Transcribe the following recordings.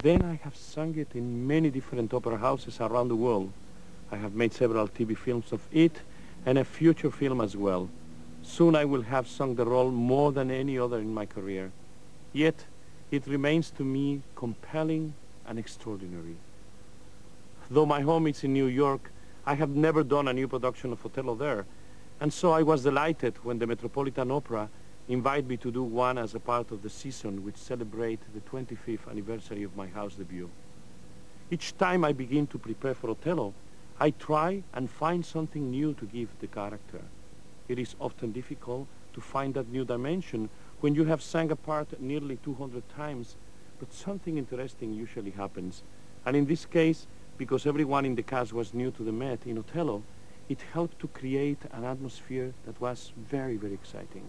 Then I have sung it in many different opera houses around the world. I have made several TV films of it and a future film as well. Soon I will have sung the role more than any other in my career. Yet, it remains to me compelling and extraordinary. Though my home is in New York, I have never done a new production of Otello there, and so I was delighted when the Metropolitan Opera invited me to do one as a part of the season which celebrates the 25th anniversary of my house debut. Each time I begin to prepare for Otello, I try and find something new to give the character. It is often difficult to find that new dimension when you have sang a part nearly 200 times, but something interesting usually happens. And in this case, because everyone in the cast was new to the Met in Otello, it helped to create an atmosphere that was very, very exciting.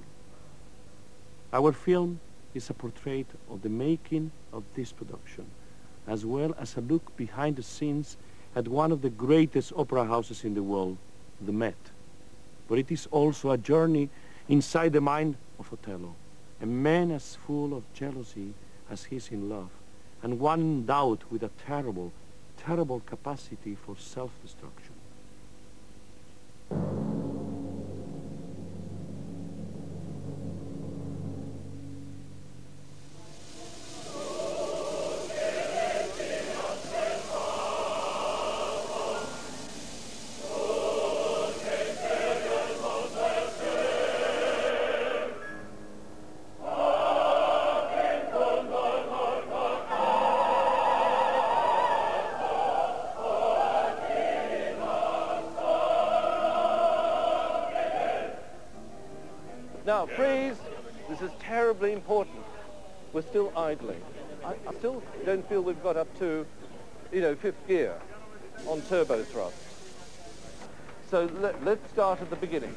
Our film is a portrait of the making of this production, as well as a look behind the scenes at one of the greatest opera houses in the world, the Met. But it is also a journey inside the mind of Otello, a man as full of jealousy as he is in love, and one endowed with a terrible, terrible capacity for self-destruction. Now, freeze. This is terribly important. We're still idling. I still don't feel we've got up to, fifth gear on turbo thrust. So let's start at the beginning.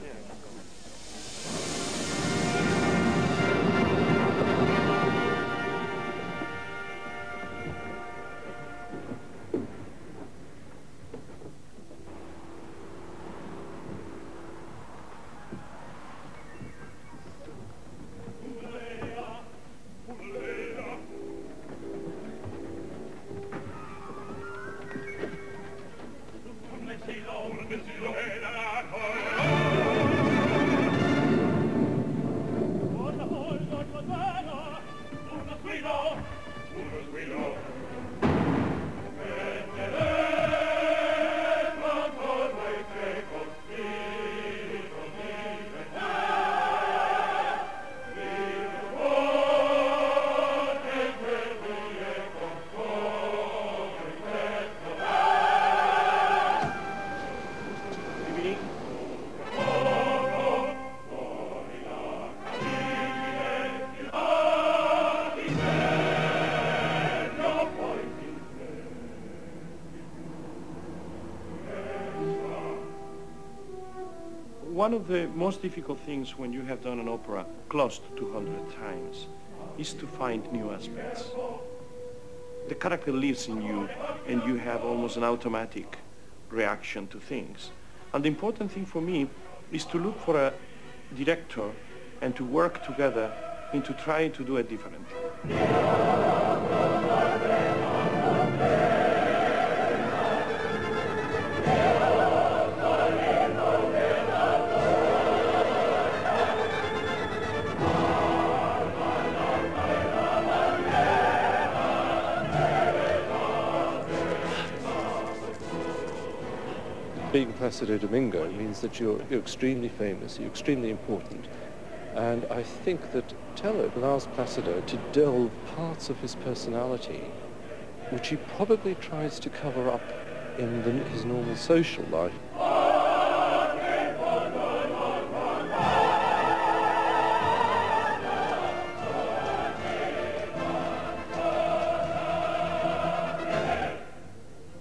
One of the most difficult things when you have done an opera close to 200 times is to find new aspects. The character lives in you and you have almost an automatic reaction to things. And the important thing for me is to look for a director and to work together into trying to do it differently. Being Placido Domingo means that you're extremely famous, you're extremely important. And I think that Otello allows Placido to delve parts of his personality, which he probably tries to cover up in his normal social life.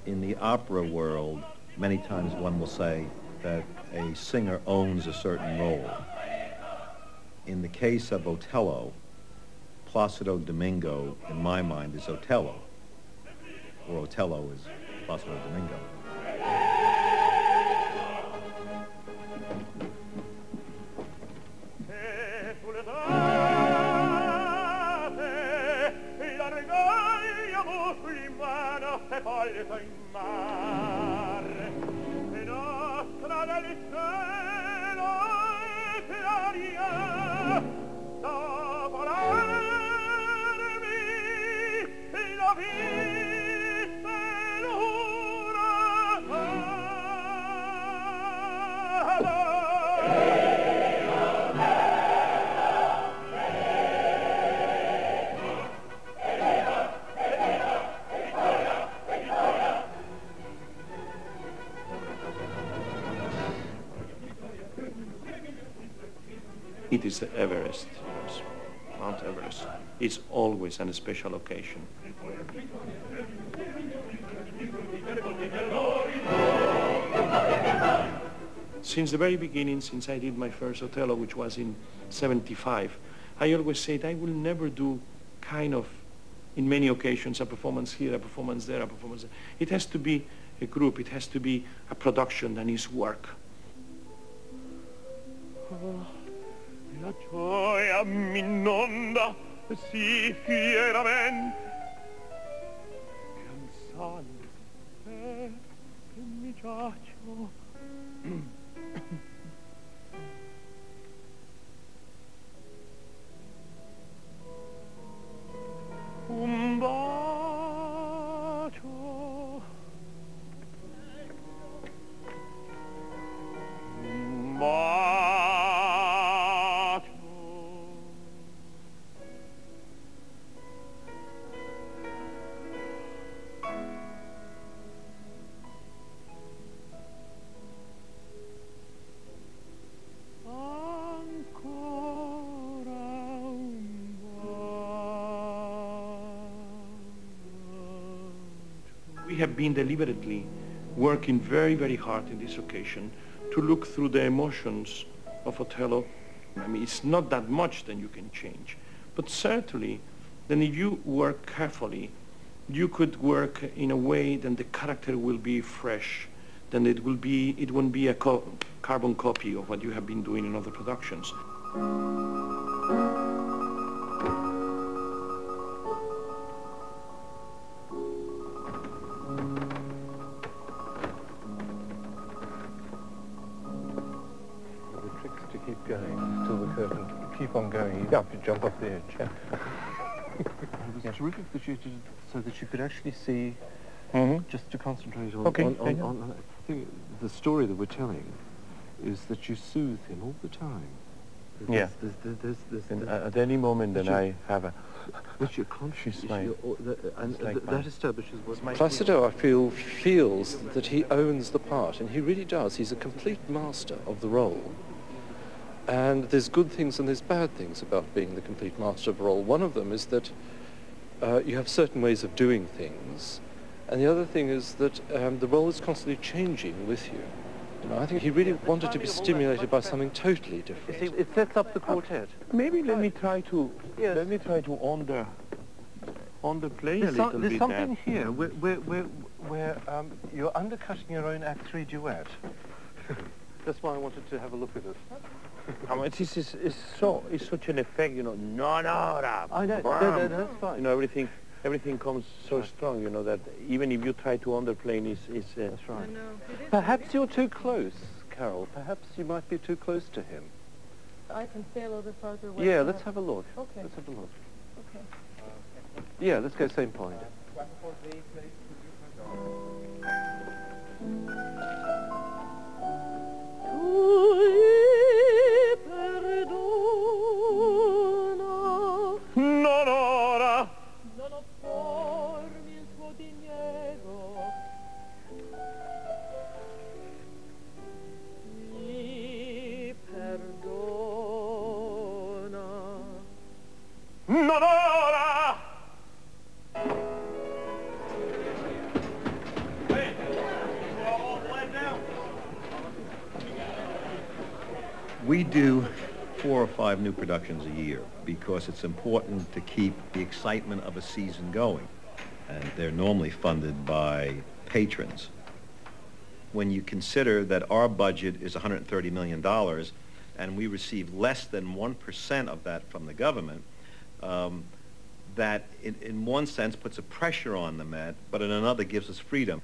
In the opera world, many times one will say that a singer owns a certain role. In the case of Otello, Placido Domingo, in my mind, is Otello, or Otello is Placido Domingo. se poi detto in mare e nostra del cielo e l'aria da volarmi la vista l'uragano. It is the Everest, yes, Mount Everest. It's always a special occasion. Since the very beginning, since I did my first Otello, which was in '75, I always said I will never do kind of, in many occasions, a performance here, a performance there, a performance there. It has to be a group, it has to be a production that is work. La gioia m'inonda sì fieramente che ansando che mi giaccio un bacio un bacio. We have been deliberately working very, very hard in this occasion to look through the emotions of Otello. I mean, it's not that much that you can change, but certainly then if you work carefully, you could work in a way that the character will be fresh, then it won't be a carbon copy of what you have been doing in other productions. Keep going till the curtain. Keep on going. You have to jump off the edge. Yeah. It was terrific that you did it so that you could actually see, just to concentrate on, Okay. I think the story that we're telling is that you soothe him all the time. Yeah. At any moment, then I have a... But you're conscious, that establishes what makes... Placido, I feel, feels that he owns the part, and he really does. He's a complete master of the role. And there's good things and there's bad things about being the complete master of a role. One of them is that you have certain ways of doing things, and the other thing is that the role is constantly changing with you. You know, I think he really wanted to be stimulated by something totally different. It sets up the quartet. Maybe let me try to underplay a little bit. There's something here where you're undercutting your own Act 3 duet. That's why I wanted to have a look at it. I mean, it's such an effect, you know. No, I know. That's fine. You know, everything comes so strong, you know, that even if you try to underplay, it's that's right. Perhaps you're too close, Carol. Perhaps you might be too close to him. I can stay a little bit farther away. Yeah, let's have a look. Okay. Let's have a look. Okay. Yeah, let's go same point. Non ora Non oppormi il suo diniego. Mi perdona. non ora We do 4 or 5 new productions a year because it's important to keep the excitement of a season going. And they're normally funded by patrons. When you consider that our budget is $130 million and we receive less than 1% of that from the government, that in one sense puts a pressure on the Met, but in another gives us freedom.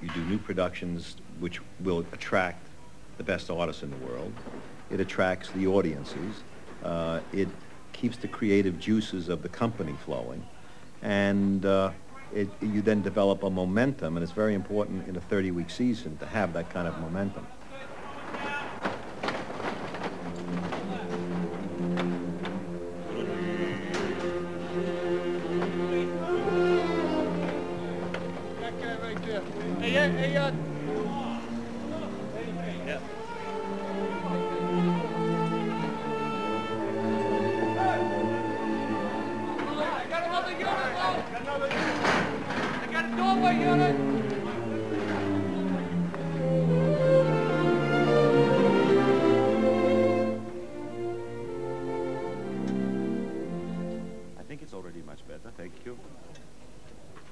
You do new productions which will attract the best artists in the world. It attracts the audiences. It keeps the creative juices of the company flowing. And you then develop a momentum, and it's very important in a 30-week season to have that kind of momentum.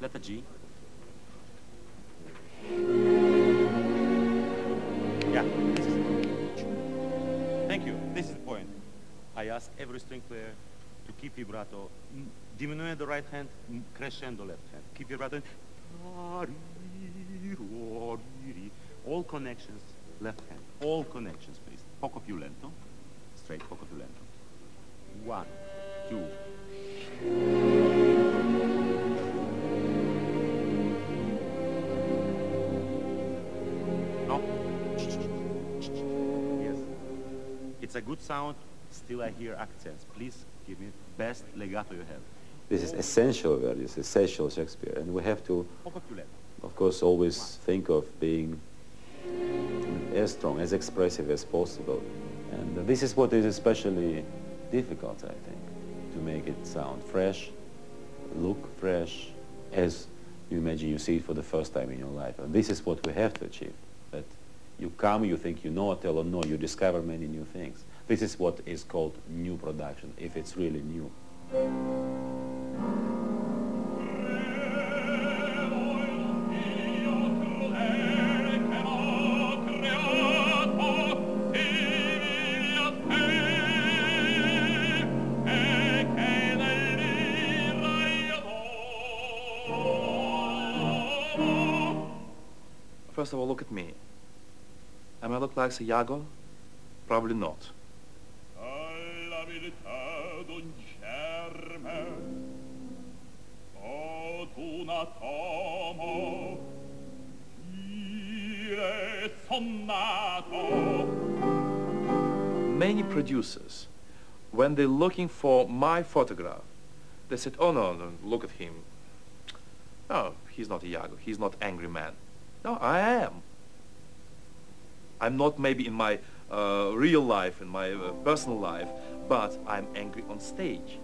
Letter G. Yeah, this is the point. Thank you. This is the point. I ask every string player to keep vibrato, diminuendo the right hand, crescendo left hand. Keep vibrato. All connections left hand. All connections, please. Poco più lento. Straight, poco più lento. 1, 2. It's a good sound, still I hear accents. Please give me best legato you have. This is essential values, essential Shakespeare, and we have to, of course, always think of being as strong, as expressive as possible. And this is what is especially difficult, I think, to make it sound fresh, look fresh, as you imagine you see it for the first time in your life. And this is what we have to achieve. That you come, you think you know Otello, no, you discover many new things. This is what is called new production, if it's really new. First of all, look at me. Am I look like Iago? Probably not. Many producers, when they're looking for my photograph, they said, oh no, no, look at him. No, he's not Iago, he's not angry man. No, I am. I'm not maybe in my real life, in my personal life, but I'm angry on stage.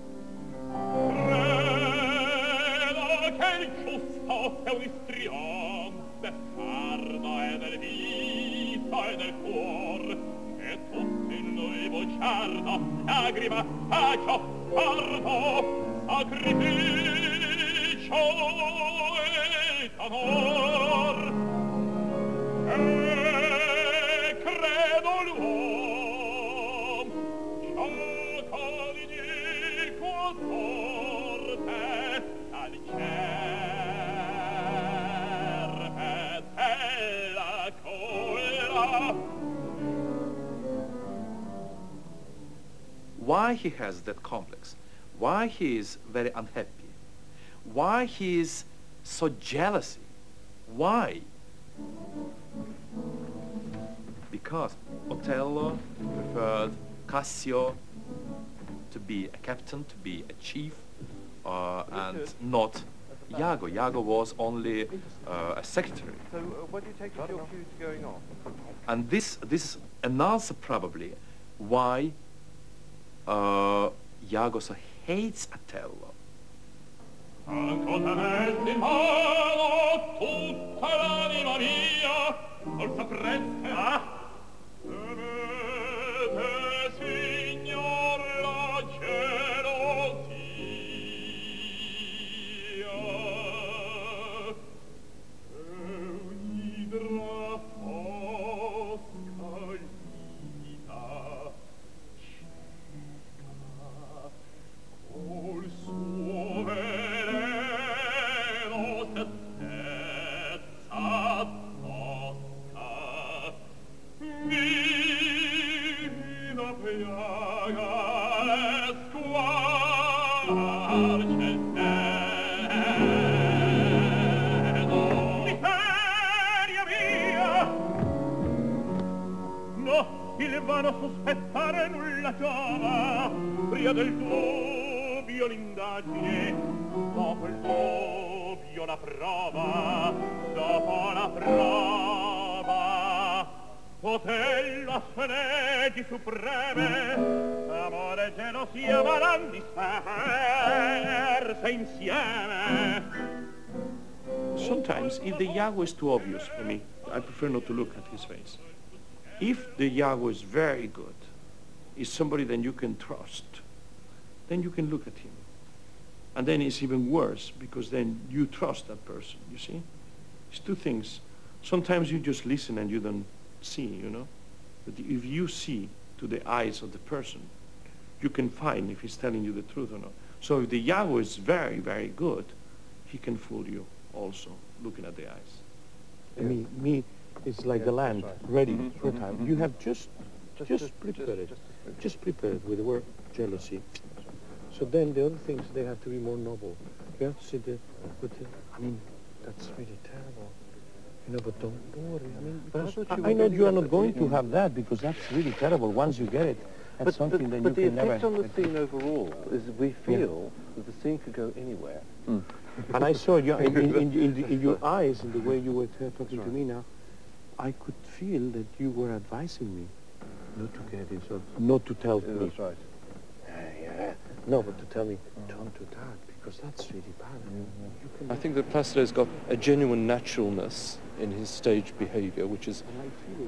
Why he has that complex, why he is very unhappy, why he is so jealous, why? Because Otello preferred Cassio to be a captain, to be a chief, and not Iago. Iago was only a secretary. So what do you take as your cues going on? And this is an answer probably why Iago so hates Otello. Il vano sospettare nulla giova, pria del dubbio l'indagine, dopo il dubbio la prova, dopo la prova. Otello a sue leggi supreme, amore e gelosia varan disperse insieme. Sometimes, if the Iago is too obvious for me, I prefer not to look at his face. If the Iago is very good, is somebody that you can trust, then you can look at him. And then it's even worse, because then you trust that person, you see? It's two things. Sometimes you just listen and you don't see, you know? But if you see to the eyes of the person, you can find if he's telling you the truth or not. So if the Iago is very, very good, he can fool you also, looking at the eyes. Me, it's like the land, ready for time. You have just prepared it. Just prepare it with the word jealousy. So then the other things, they have to be more noble. You have to sit there with it. I mean, that's really terrible. You know, but don't worry. I mean, because I know you are not going to have that, because that's really terrible. Once you get it, that's something that you can never... But the effect on the scene overall is we feel that the scene could go anywhere. And I saw you in your eyes, in the way you were talking to me now, I could feel that you were advising me not to get it, so not to tell me. That's right. No, but to tell me, don't do that, because that's really bad. I think that Placido's got a genuine naturalness in his stage behavior, which is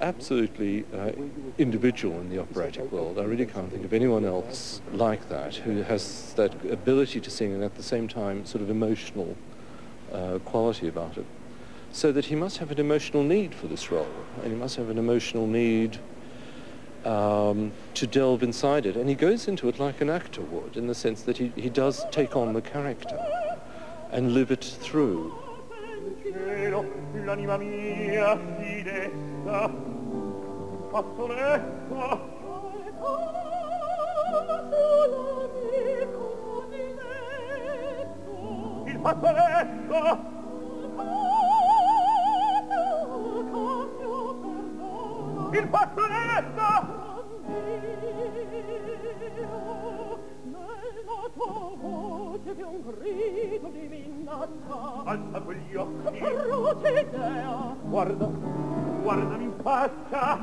absolutely individual in the operatic world. I really can't think of anyone else like that, who has that ability to sing and at the same time sort of emotional quality about it. So that he must have an emotional need for this role, and he must have an emotional need to delve inside it. And he goes into it like an actor would, in the sense that he does take on the character and live it through. L'anima mia si desta, fazzoletto. Il fazzoletto. Il fazzoletto. Nella tua voce vi un grido di minaccia. Alza quegli occhi. Feroce idea. Guardami in faccia.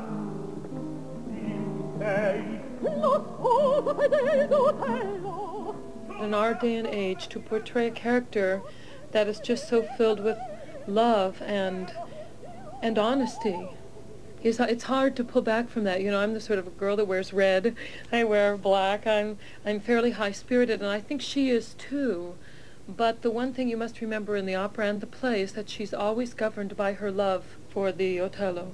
Chi sei? Lo sposo fedele d'Otello. In our day and age, to portray a character that is just so filled with love and honesty, it's hard to pull back from that. You know, I'm the sort of a girl that wears red. I wear black. I'm fairly high-spirited, and I think she is too. But the one thing you must remember in the opera and the play is that she's always governed by her love for the Otello.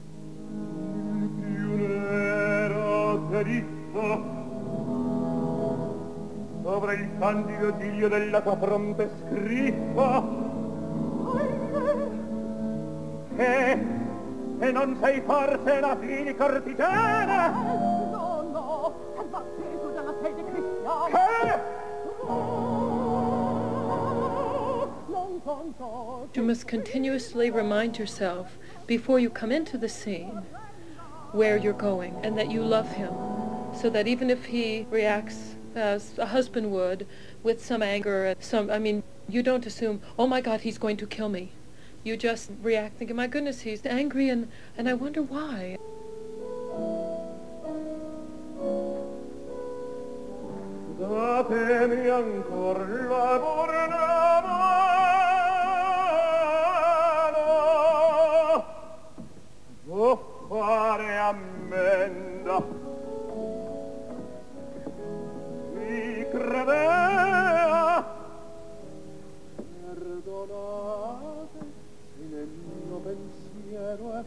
Sopra il candido giglio della tua fronte scritto e non sei forse la fine cortigiana? No, è batteso dalla fede cristiana. You must continuously remind yourself, before you come into the scene, where you're going, and that you love him, so that even if he reacts as a husband would, with some anger, you don't assume, oh my God, he's going to kill me. You just react thinking, my goodness, he's angry, and I wonder why. Datemi ancor la buona mano, può fare ammenda. Mi credea, perdonate, se nel mio pensiero è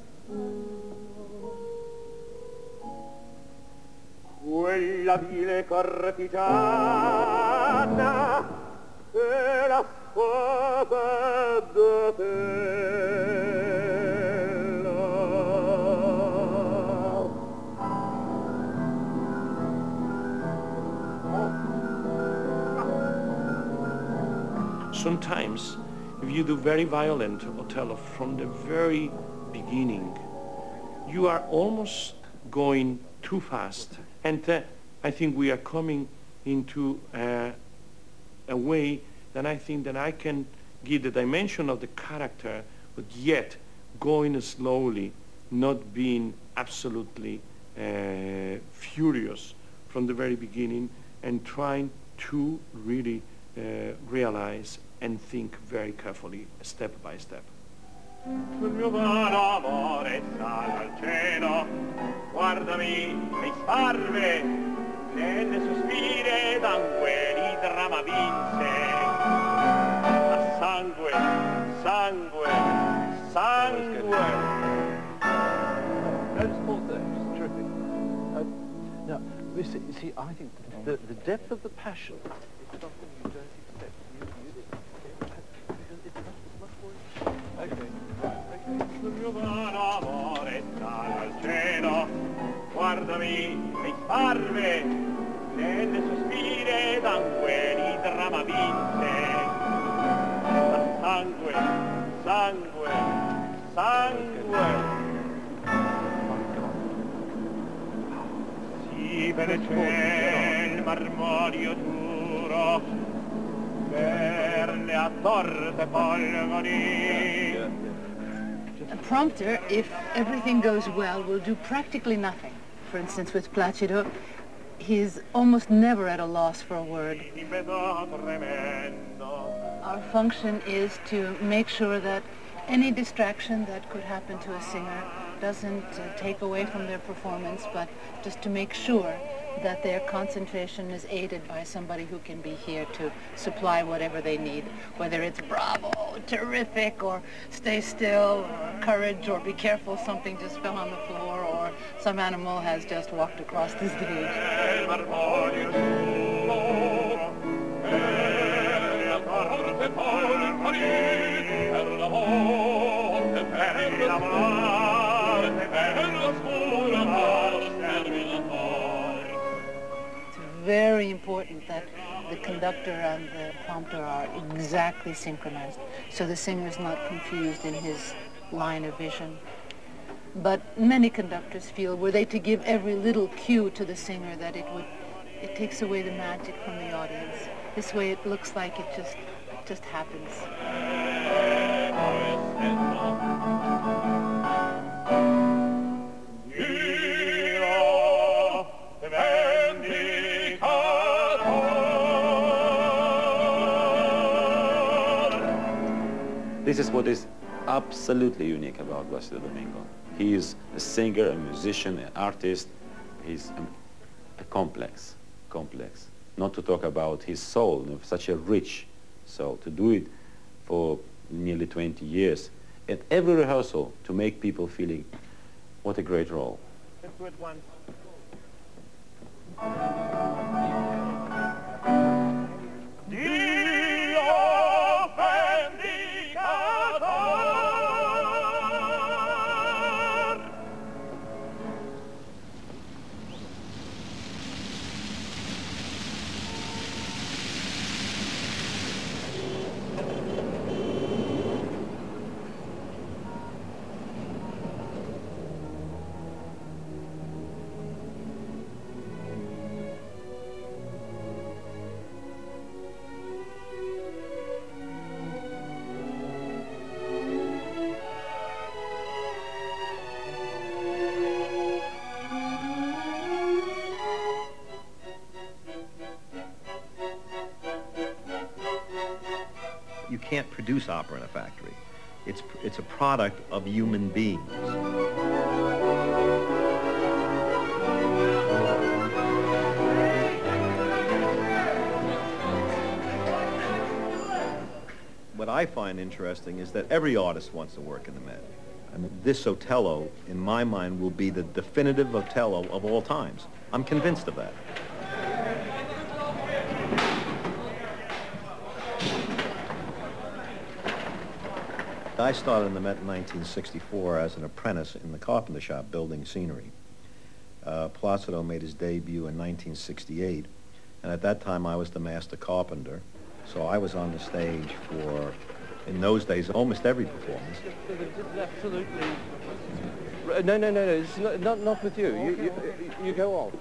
quella vile cortigiana e la spada d'Otello. sometimes, if you do very violent Otello from the very beginning, you are almost going too fast. And I think we are coming into a way that I think that I can give the dimension of the character, but yet going slowly, not being absolutely furious from the very beginning, and trying to really realize and think very carefully, step by step. Sul mio vano amore sale al cielo, guardami e sparve, nelle sospire d'angue di dramma vinse. A sangue, sangue, sangue. Just pause there, just terrific. Now, you see, I think the depth of the passion is something you don't expect. It's much more... Okay. Sul mio vano amore sale al cielo, guardami e sparve, nelle sospire d'angue di dramma vinse. A sangue, sangue, sangue. Si per il ciel marmorio duro, per le attorte polvori. A prompter, if everything goes well, will do practically nothing. For instance, with Placido, he's almost never at a loss for a word. Our function is to make sure that any distraction that could happen to a singer doesn't take away from their performance, but just to make sure that their concentration is aided by somebody who can be here to supply whatever they need, whether it's bravo, terrific, or stay still, or courage, or be careful, something just fell on the floor, or some animal has just walked across the stage. Very important that the conductor and the prompter are exactly synchronized, so the singer's not confused in his line of vision. But many conductors feel, were they to give every little cue to the singer, that it takes away the magic from the audience. This way it looks like it just happens. This is what is absolutely unique about Placido Domingo. He is a singer, a musician, an artist. He's a complex. Not to talk about his soul, you know, such a rich soul. To do it for nearly 20 years, at every rehearsal, to make people feeling, what a great role. Let's do it once. You can't produce opera in a factory. It's a product of human beings. What I find interesting is that every artist wants to work in the Met. And this Otello, in my mind, will be the definitive Otello of all times. I'm convinced of that. I started in the Met in 1964 as an apprentice in the carpenter shop building scenery. Placido made his debut in 1968, and at that time I was the master carpenter. So I was on the stage for, in those days, almost every performance. Absolutely. No, it's not with you. You go on.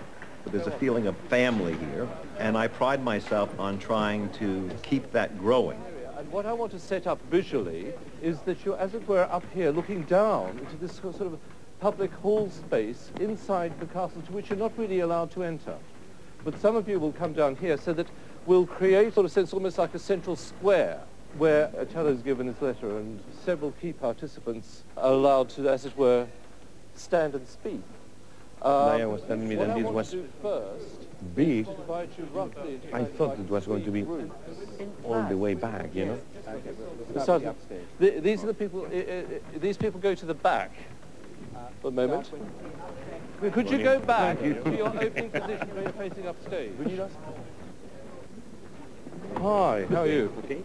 There's a feeling of family here, and I pride myself on trying to keep that growing. And what I want to set up visually is that you're, as it were, up here looking down into this sort of public hall space inside the castle to which you're not really allowed to enter. But some of you will come down here so that we'll create sort of sense almost like a central square where Otello is given his letter and several key participants are allowed to, as it were, stand and speak. Naya was telling me that this was big. I thought it was going to be all the way back, you know. So, these are the people, these people go to the back for a moment. Could you go back to your opening position where you're facing upstage? Hi, how are you? Okay.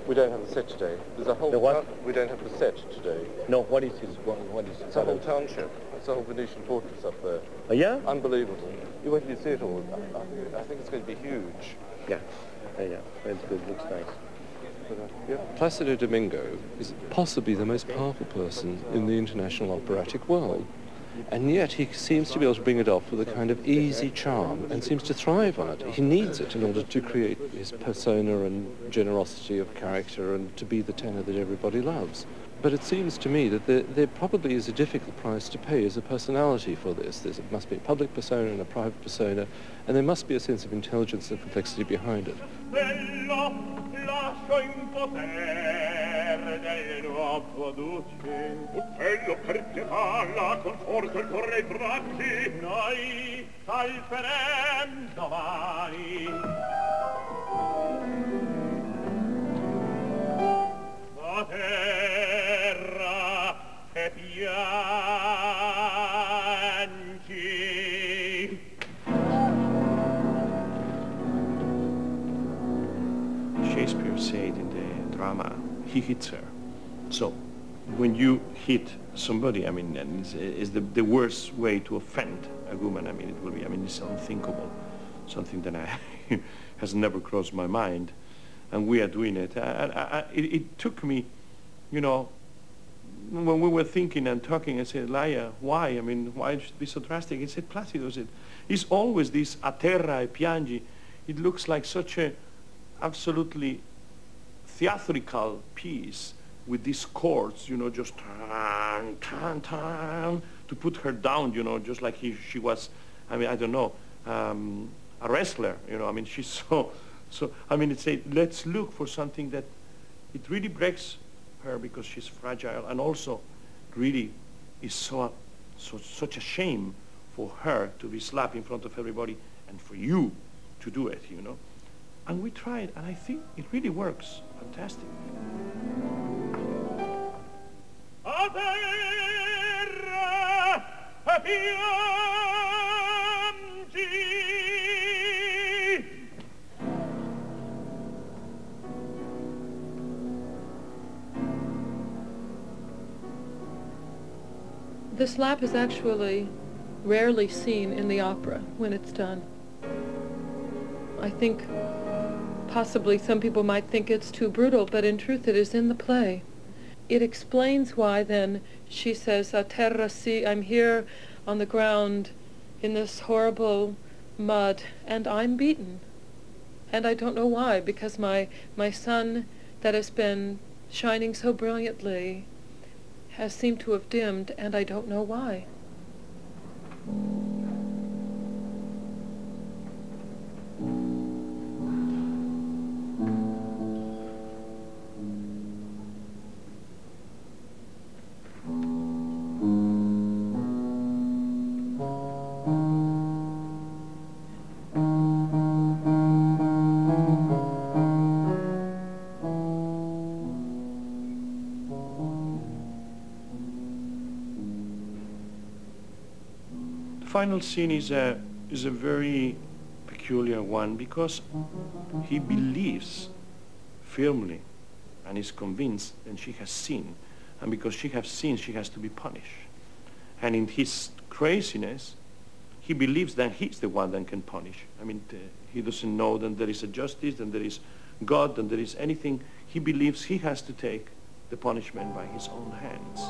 We don't have a set today. There's a whole... The what? We don't have a set today. No, what is this? What is it? It's a whole township. It's a whole Venetian fortress up there. Oh, yeah? Unbelievable. You wait till you see it all. I think it's going to be huge. Yeah. Yeah, that's good. Looks nice. Placido Domingo is possibly the most powerful person in the international operatic world. And yet he seems to be able to bring it off with a kind of easy charm and seems to thrive on it. He needs it in order to create his persona and generosity of character and to be the tenor that everybody loves. But it seems to me that there probably is a difficult price to pay as a personality for this. There must be a public persona and a private persona, and there must be a sense of intelligence and complexity behind it. Otello per te parla con forza il corre ai bracci, noi salverem domani. La terra che piangi. Shakespeare said in the drama, he hits her. So when you hit somebody, I mean, and it's the worst way to offend a woman. I mean, it will be, I mean, it's unthinkable, something that has never crossed my mind, and we are doing it. It took me, you know, when we were thinking and talking, I said, Laia, why? I mean, why should it be so drastic? He said, Placido said, it's always this a terra e piangi. It looks like such a absolutely theatrical piece with these chords, you know, just tan, tan, tan, to put her down, you know, just like she was, I mean, I don't know, a wrestler, you know, I mean, she's so, I mean, it's let's look for something that it really breaks her because she's fragile, and also really is such a shame for her to be slapped in front of everybody and for you to do it, you know. And we tried, and I think it really works. Fantastic. The slap is actually rarely seen in the opera when it's done. I think possibly some people might think it's too brutal, but in truth it is in the play. It explains why then she says, a terra si, I'm here on the ground in this horrible mud, and I'm beaten. And I don't know why, because my sun that has been shining so brilliantly has seemed to have dimmed, and I don't know why. The final scene is a very peculiar one because he believes firmly and is convinced that she has sinned, and because she has sinned, she has to be punished. And in his craziness, he he believes that he's the one that can punish. I mean, he doesn't know that there is a justice, and there is God, and there is anything. He believes he has to take the punishment by his own hands.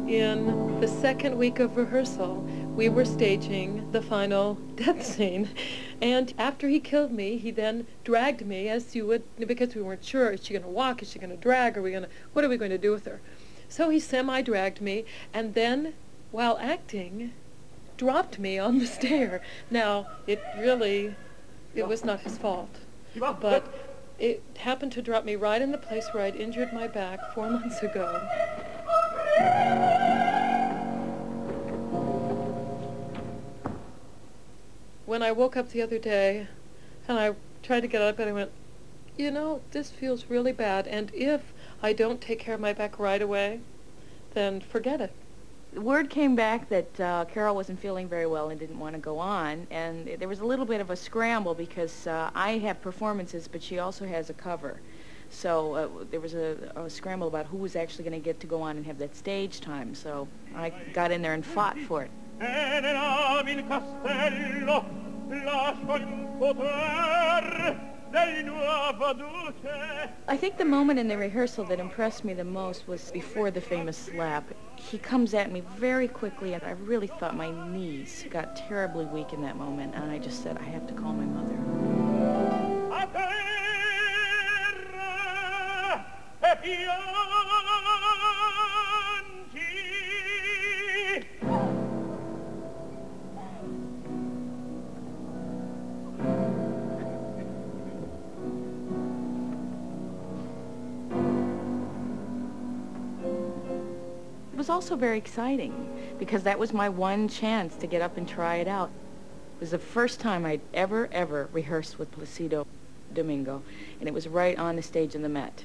In the second week of rehearsal, we were staging the final death scene. And after he killed me, he then dragged me, as you would, because we weren't sure, is she going to walk, is she going to drag, what are we going to do with her? So he semi-dragged me, and then, while acting, dropped me on the stair. Now, it was not his fault, but it happened to drop me right in the place where I'd injured my back 4 months ago. When I woke up the other day, and I tried to get up, and I went, you know, this feels really bad, and if I don't take care of my back right away, then forget it. Word came back that Carol wasn't feeling very well and didn't want to go on, and there was a little bit of a scramble because I have performances, but she also has a cover. So there was a scramble about who was actually going to get to go on and have that stage time, so I got in there and fought for it. I think the moment in the rehearsal that impressed me the most was before the famous slap. He comes at me very quickly, and I really thought my knees got terribly weak in that moment, and I just said, I have to call my mother. It was also very exciting because that was my one chance to get up and try it out. It was the first time I'd ever rehearsed with Placido Domingo, and it was right on the stage in the Met.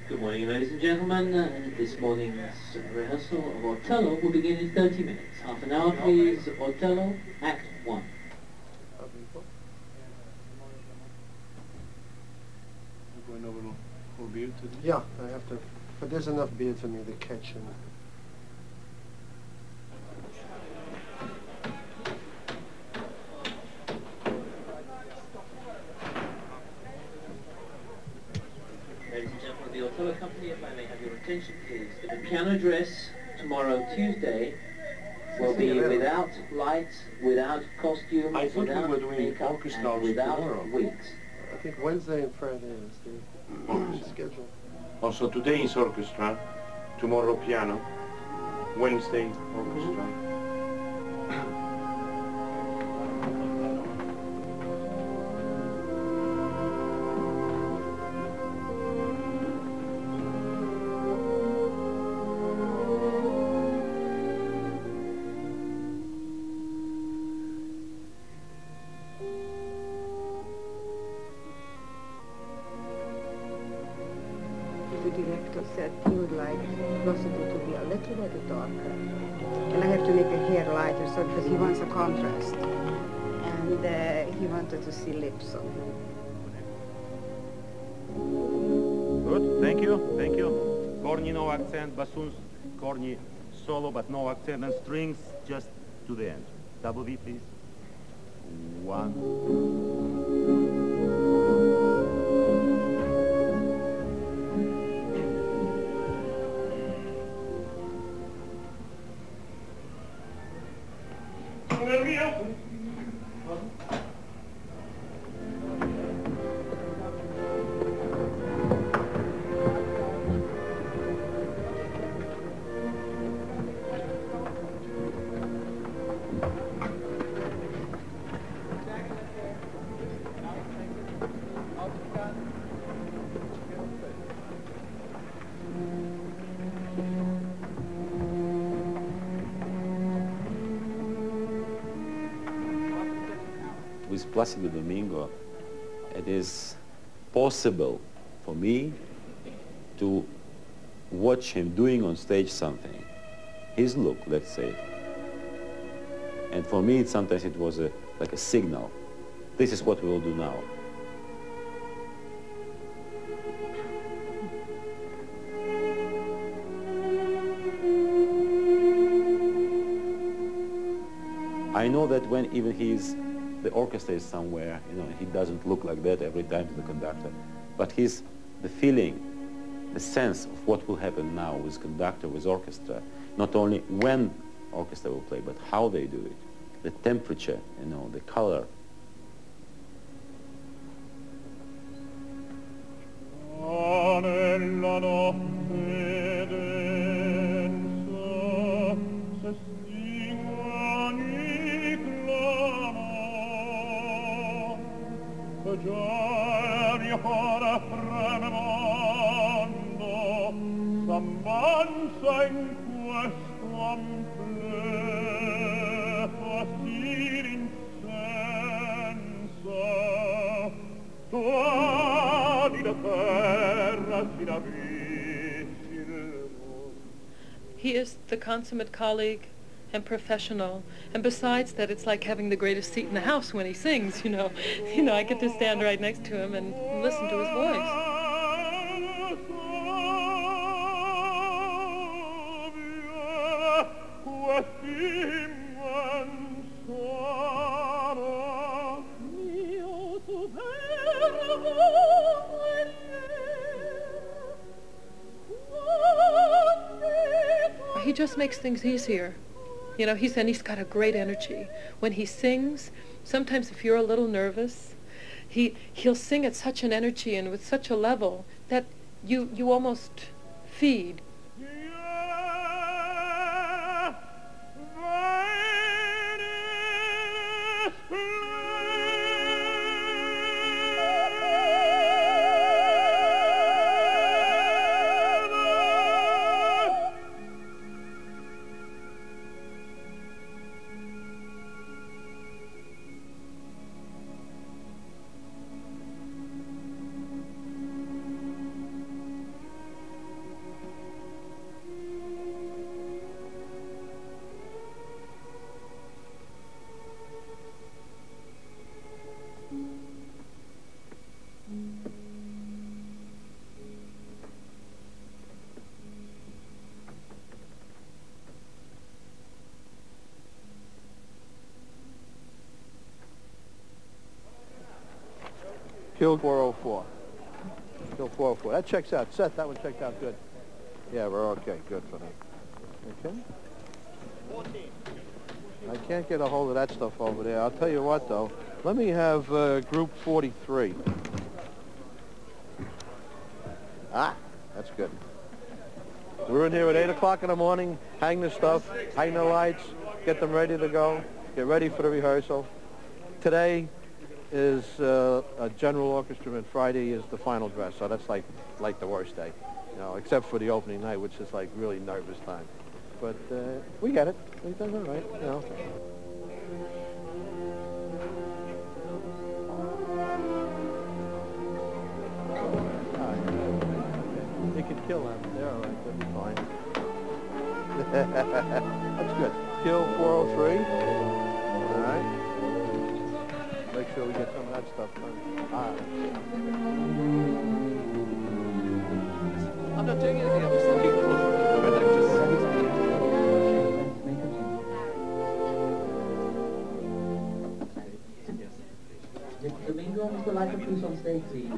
Good morning, ladies and gentlemen. This morning's rehearsal of Otello will begin in 30 minutes. Half an hour, please. Otello, Act 1. Going over the whole beer today? Yeah, I have to. But there's enough beer for me to catch in. Ladies and gentlemen of the Otello Company, if I may have your attention, please. The piano dress tomorrow, Tuesday, will be without lights, without costume, I thought without we were doing makeup, orchestral and without tomorrow. wigs. I think Wednesday and Friday is the schedule. Also, today is orchestra, tomorrow piano, Wednesday orchestra. The director said he would like Placido to be a little bit darker. And I have to make the hair lighter, so because he wants a contrast. And he wanted to see lips on him. Good, thank you. Corny, no accent, bassoons, corny, solo, but no accent, and strings just to the end. Double V, please. 1. with Placido Domingo, it is possible for me to watch him doing on stage something, his look, let's say. And for me, sometimes it was like a signal. This is what we will do now. I know that when even the orchestra is somewhere, you know, he doesn't look like that every time to the conductor, but the feeling, the sense of what will happen now with conductor, with orchestra, not only when orchestra will play, but how they do it, the temperature, you know, the color. He is the consummate colleague and professional, and besides that, it's like having the greatest seat in the house when he sings, you know. You know, I get to stand right next to him and listen to his voice. He just makes things easier. You know, he's got a great energy. When he sings, sometimes if you're a little nervous, he'll sing at such an energy and with such a level that you almost feed. Kill 404. Kill 404. That checks out. Seth, that one checked out good. Yeah, we're okay. Good for me. Okay. I can't get a hold of that stuff over there. I'll tell you what, though. Let me have group 43. Ah, that's good. We're in here at 8 o'clock in the morning. Hang the stuff, hang the lights, get them ready to go, get ready for the rehearsal. Today is a general orchestra, and Friday is the final dress. So that's like the worst day, you know, except for the opening night, which is like really nervous time. But we get it. We've done all right, you know. You can kill them. They're all right. They'll be fine. That's good. Kill 403. All right. Make sure we get some of that stuff done. All right. I'm not doing anything. I'm just looking for Mr. Domingo, Mr. Lighter, please on stage, please.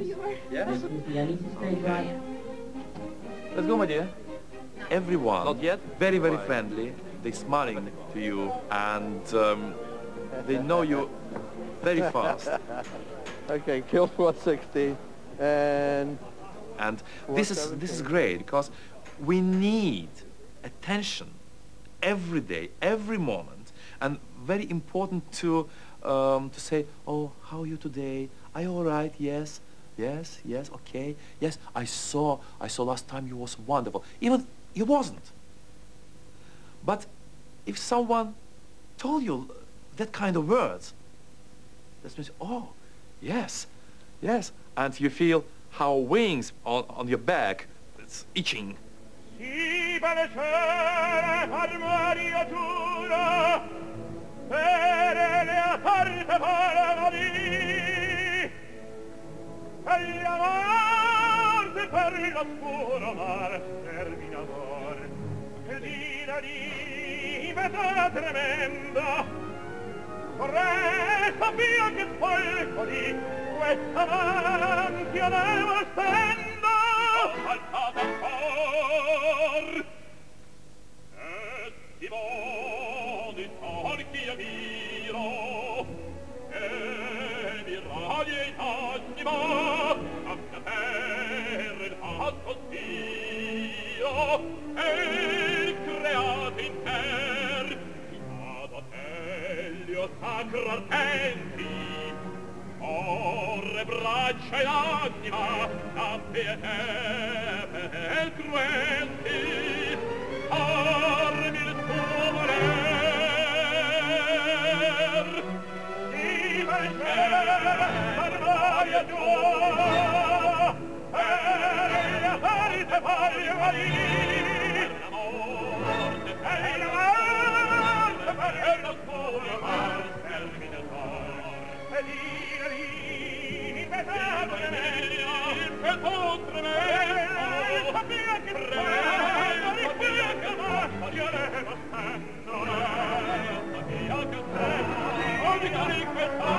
Yes? Mr. Yannis, stage right. Let's go, my dear. Everyone, Not yet? very, very friendly. They're smiling to you, and they know you very fast. Okay, kill 460, and this is great because we need attention every day, every moment, and very important to say, oh, how are you today? Are you all right? Yes, yes, yes, okay, yes. I saw last time you was wonderful. Even you wasn't. But if someone told you that kind of words, That's music. Oh, yes, yes. And you feel how wings on your back, it's itching. Si balesce armariatura per le aparte paradis e gli amanti per l'oscuro mar terminador e l'ira di metà tremenda vorrei sapere che spolcoli questa mantia nel stendo alzata ancor e di modi torchi a miro e mi radia in anima a sapere il fatto Dio e creato in ter ad Otello sacro ardenti corre braccia in anima a piede cruenti armi il tuo voler si vergere armaia tua per le parte pagliari la morte e la morte per lo scuro mar terminator e l'ira di impeto tremendo sapia che tremendo sapia che morire bastando sapia che tremendo ogni questa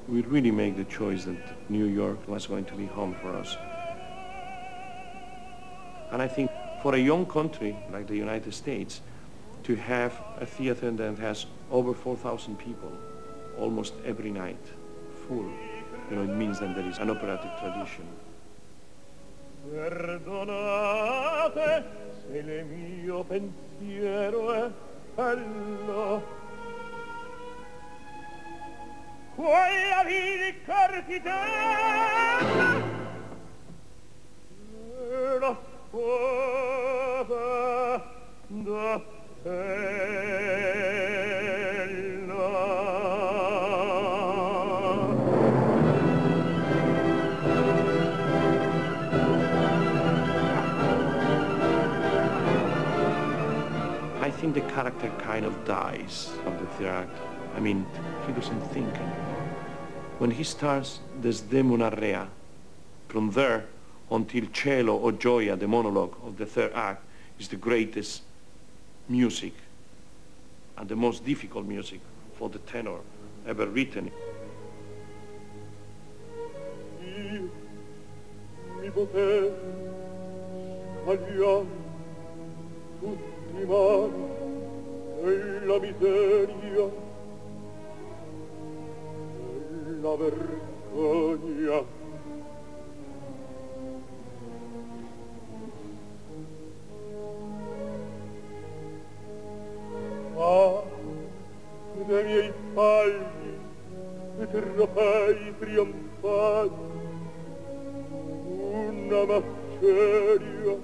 We really make the choice that New York was going to be home for us. And I think for a young country like the United States, to have a theater that has over 4,000 people almost every night, full, it means that there is an operatic tradition. Perdonate se il mio pensiero è bello. Quella vidi cartitella la sposa I think the character kind of dies of the third act. I mean, he doesn't think anymore. When he starts Desdemona Rea, from there until Cielo o Gioia, the monologue of the third act, is the greatest music and the most difficult music for the tenor ever written. Mi poté scagliare tutti i mali della miseria, della vergogna. Ah, dei miei spagli e trofei trionfati, una maceria,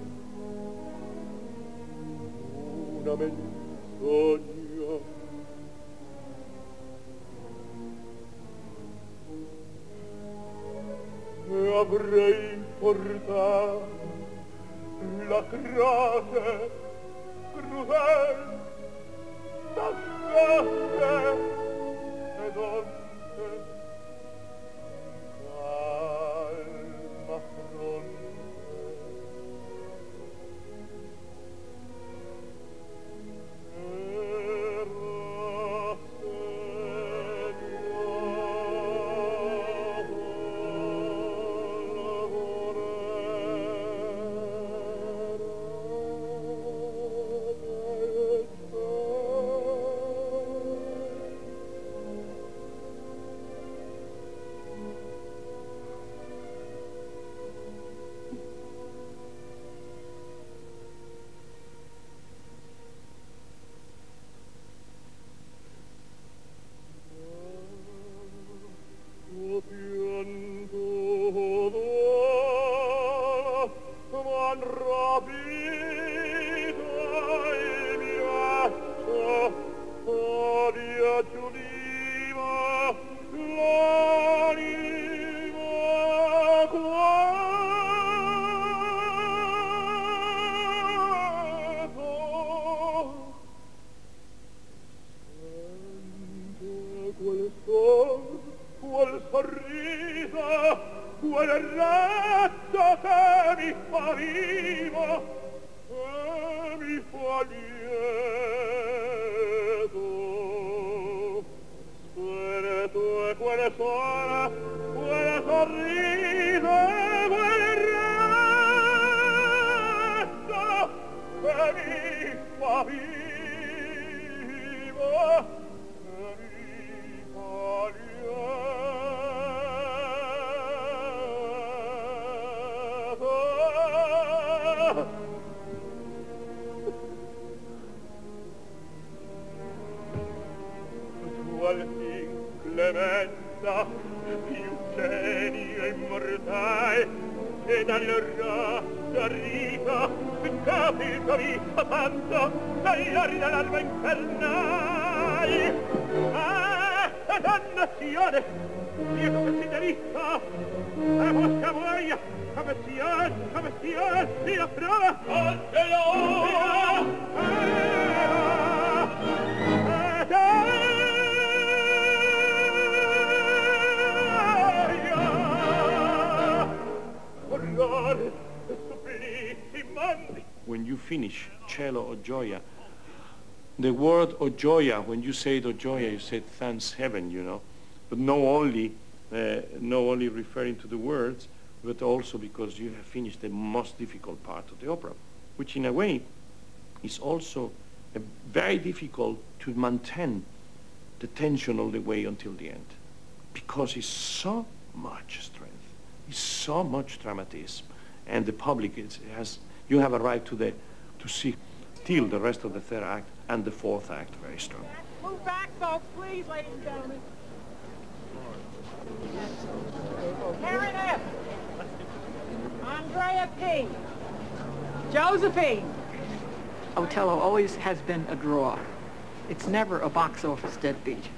una menzogna. E avrei portato la croce crudele nascoste ed onde calma fronte. E Clemenza, più genio immortale, ed allora Rita, capita vita tanto, tagliare dall'alba infernale. Dannazione, io come si delitto, la vostra voglia, come sia, sia prova, when you finish Cielo o Gioia, the word o Gioia, when you say it o Gioia, you say thanks heaven, you know, but not only referring to the words, but also because you have finished the most difficult part of the opera, which in a way is also very difficult to maintain the tension all the way until the end, because it's so much strength, it's so much dramatism, and the public you have a right to see till the rest of the third act and the fourth act very strong. Move back, folks, please, ladies and gentlemen. Karen F. Andrea P. Josephine. Otello always has been a draw. It's never a box office deadbeat,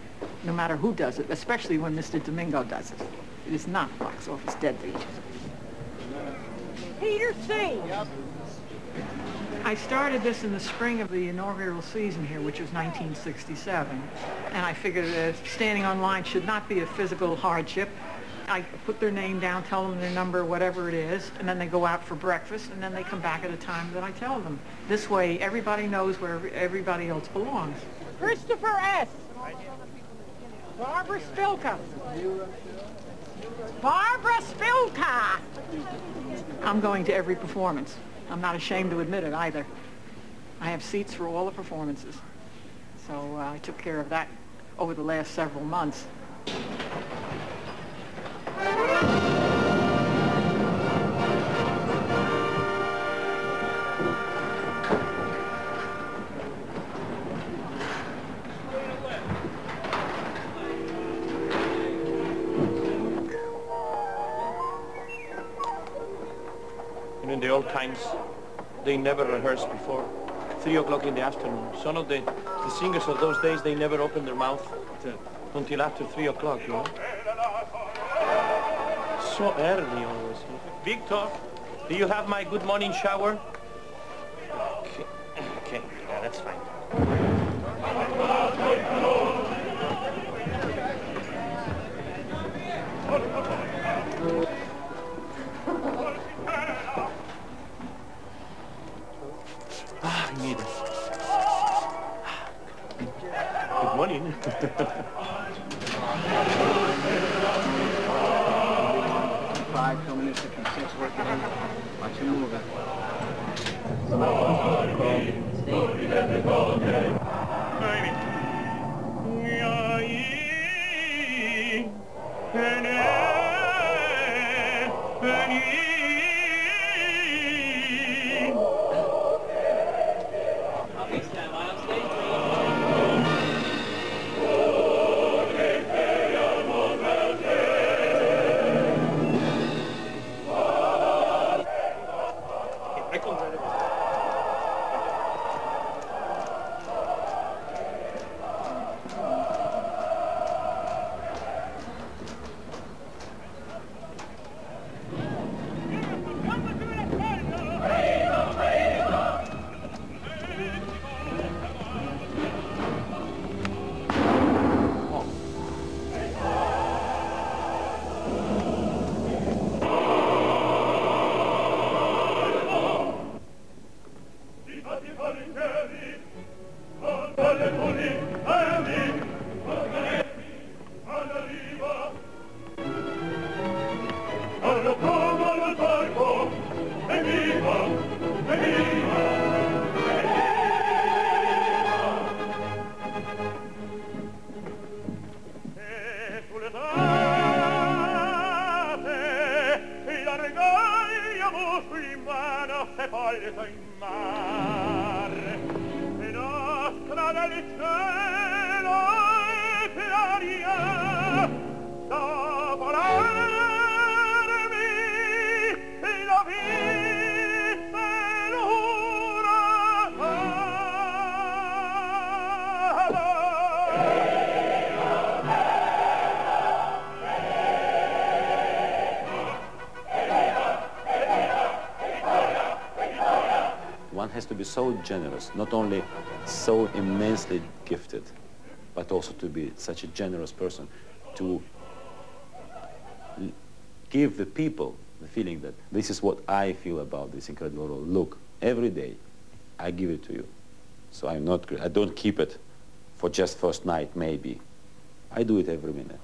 no matter who does it, especially when Mr. Domingo does it. It is not box office deadbeat. Peter C. I started this in the spring of the inaugural season here, which was 1967, and I figured standing on line should not be a physical hardship. I put their name down, tell them their number, whatever it is, and then they go out for breakfast, and then they come back at a time that I tell them. This way, everybody knows where everybody else belongs. Christopher S. Barbara Spilka. Barbara Spilka! I'm going to every performance. I'm not ashamed to admit it either. I have seats for all the performances. So I took care of that over the last several months. In the old times, they never rehearsed before 3 o'clock in the afternoon. Some of the singers of those days, they never opened their mouth until after 3 o'clock, you know. So early always. Victor, do you have my good morning shower? Okay, yeah, that's fine. I need it. Good morning. 5 coming in, 56 working in. Watch him moving. Saliamo sui mano sepolto in mare, e nostra del cielo e per aria, da volarmi la vita e l'uragano. One has to be so generous, not only so immensely gifted, but also to be such a generous person, to give the people the feeling that this is what I feel about this incredible role. Look, every day I give it to you. So I don't keep it for just first night, maybe. I do it every minute.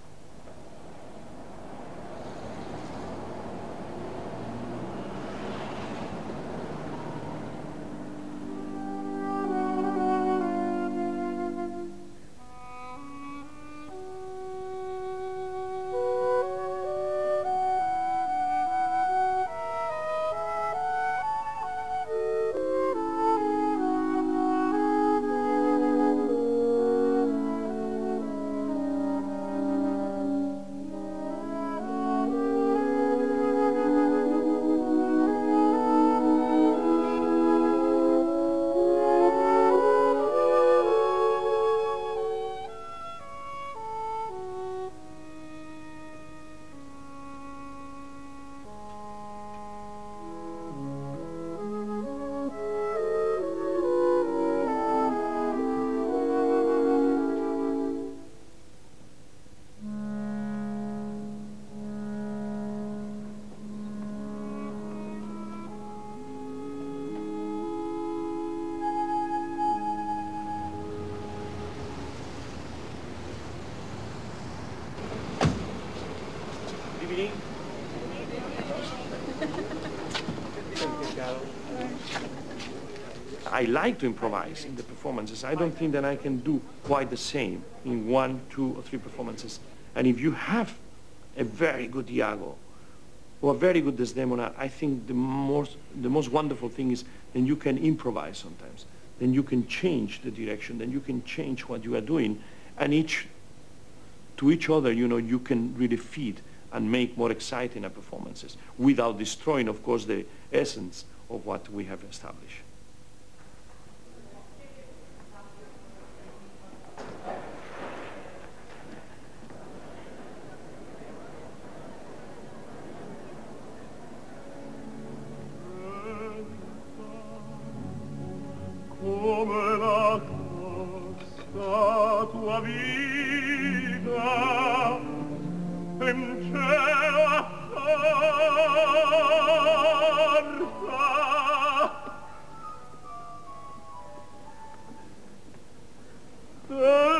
I like to improvise in the performances. I don't think that I can do quite the same in 1, 2, or 3 performances. And if you have a very good Iago or a very good Desdemona, I think the most wonderful thing is then you can improvise sometimes. Then you can change the direction. Then you can change what you are doing. And to each other, you know, you can really feed and make more exciting performances without destroying, of course, the essence of what we have established. Come la costa tua vita in cielo accorsa, Desdemona,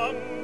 Ah!